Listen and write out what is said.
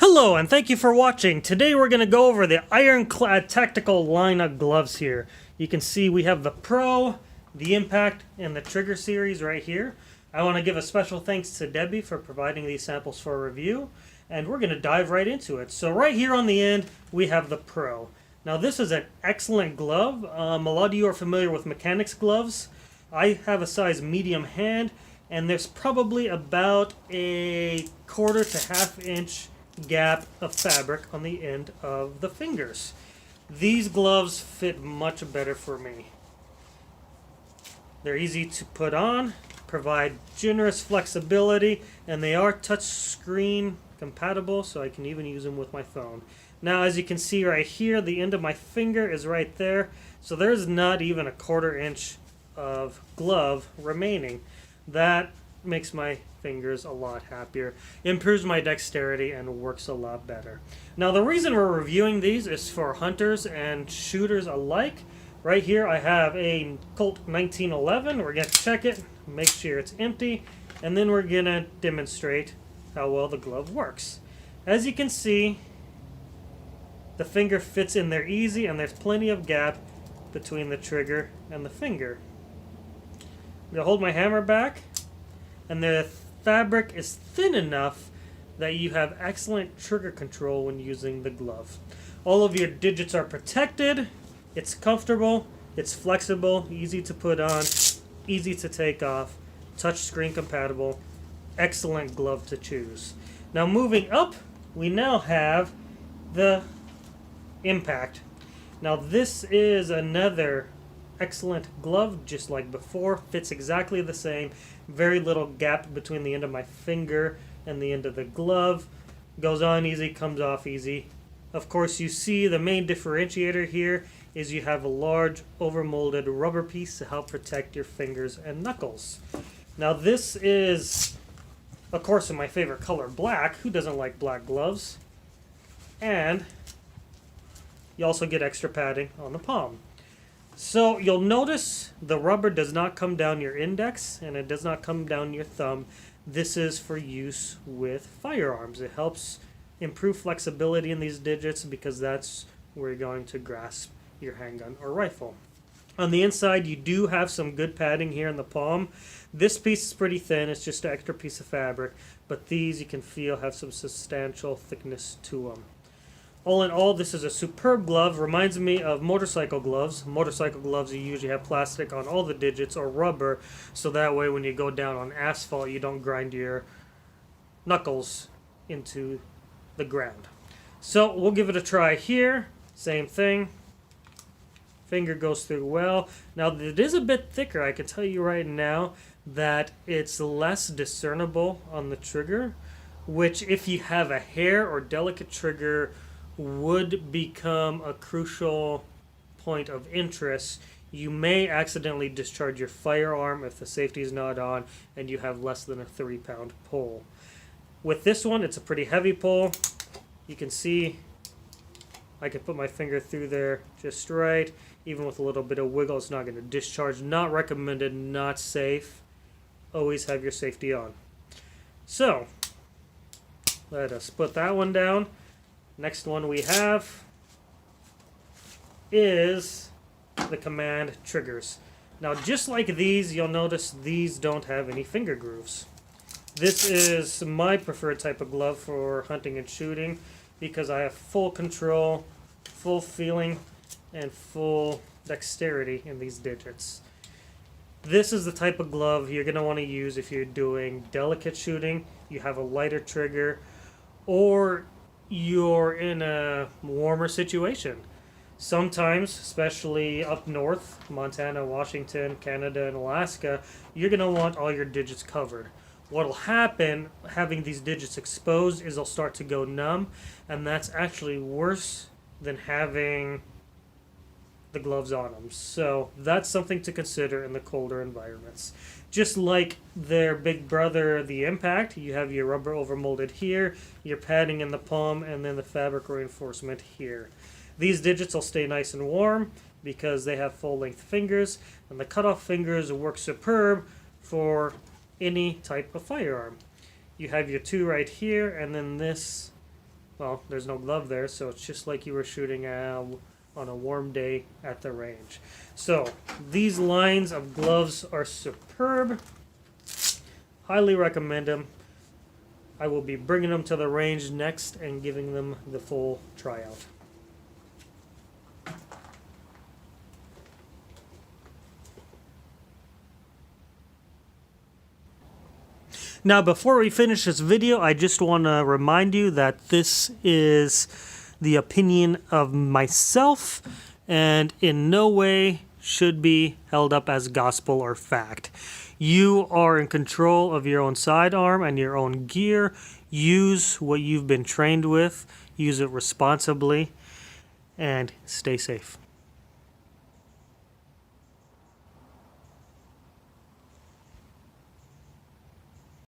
Hello and thank you for watching. Today we're going to go over the Ironclad Tactical line of gloves here. You can see we have the Pro, the Impact, and the Trigger series right here. I want to give a special thanks to Debbie for providing these samples for review, and we're going to dive right into it. So right here on the end we have the Pro. Now this is an excellent glove. A lot of you are familiar with mechanics gloves. I have a size medium hand, and there's probably about a quarter to half inch gap of fabric on the end of the fingers. These gloves fit much better for me. They're easy to put on, provide generous flexibility, and they are touch screen compatible, so I can even use them with my phone. Now as you can see right here, the end of my finger is right there, so there's not even a quarter inch of glove remaining. That makes my fingers a lot happier, improves my dexterity, and works a lot better. Now the reason we're reviewing these is for hunters and shooters alike. Right here I have a Colt 1911. We're going to check it, make sure it's empty, and then we're going to demonstrate how well the glove works. As you can see, the finger fits in there easy, and there's plenty of gap between the trigger and the finger. I'm going to hold my hammer back, and the fabric is thin enough that you have excellent trigger control when using the glove. All of your digits are protected, it's comfortable, it's flexible, easy to put on, easy to take off, touchscreen compatible, excellent glove to choose. Now moving up, we now have the Impact. Now this is another excellent glove, just like before, fits exactly the same, very little gap between the end of my finger and the end of the glove, goes on easy, comes off easy. Of course, you see the main differentiator here is you have a large overmolded rubber piece to help protect your fingers and knuckles. Now this is, of course, in my favorite color, black. Who doesn't like black gloves? And you also get extra padding on the palm. So you'll notice the rubber does not come down your index and it does not come down your thumb. This is for use with firearms. It helps improve flexibility in these digits because that's where you're going to grasp your handgun or rifle. On the inside you do have some good padding here in the palm. This piece is pretty thin, it's just an extra piece of fabric, but these you can feel have some substantial thickness to them. All in all, this is a superb glove. Reminds me of motorcycle gloves. Motorcycle gloves, you usually have plastic on all the digits or rubber, so that way when you go down on asphalt, you don't grind your knuckles into the ground. So we'll give it a try here. Same thing. Finger goes through well. Now it is a bit thicker. I can tell you right now that it's less discernible on the trigger, which if you have a hair or delicate trigger would become a crucial point of interest. You may accidentally discharge your firearm if the safety is not on and you have less than a 3-pound pull. With this one, it's a pretty heavy pull. You can see I can put my finger through there just right. Even with a little bit of wiggle, it's not going to discharge. Not recommended, not safe. Always have your safety on. So, let us put that one down. Next one we have is the Command triggers. Now just like these, you'll notice these don't have any finger grooves. This is my preferred type of glove for hunting and shooting because I have full control, full feeling, and full dexterity in these digits. This is the type of glove you're going to want to use if you're doing delicate shooting, you have a lighter trigger, or you're in a warmer situation. Sometimes, especially up north, Montana, Washington, Canada, and Alaska, you're going to want all your digits covered. What'll happen, having these digits exposed, is they'll start to go numb, and that's actually worse than having the gloves on them. So that's something to consider in the colder environments. Just like their big brother, the Impact, you have your rubber overmolded here, your padding in the palm, and then the fabric reinforcement here. These digits will stay nice and warm because they have full-length fingers, and the cutoff fingers work superb for any type of firearm. You have your two right here, and then this well, there's no glove there, so it's just like you were shooting on a warm day at the range. So these lines of gloves are superb. Highly recommend them. I will be bringing them to the range next and giving them the full tryout. Now, before we finish this video, I just want to remind you that this is the opinion of myself and in no way should be held up as gospel or fact. You are in control of your own sidearm and your own gear. Use what you've been trained with, use it responsibly, and stay safe.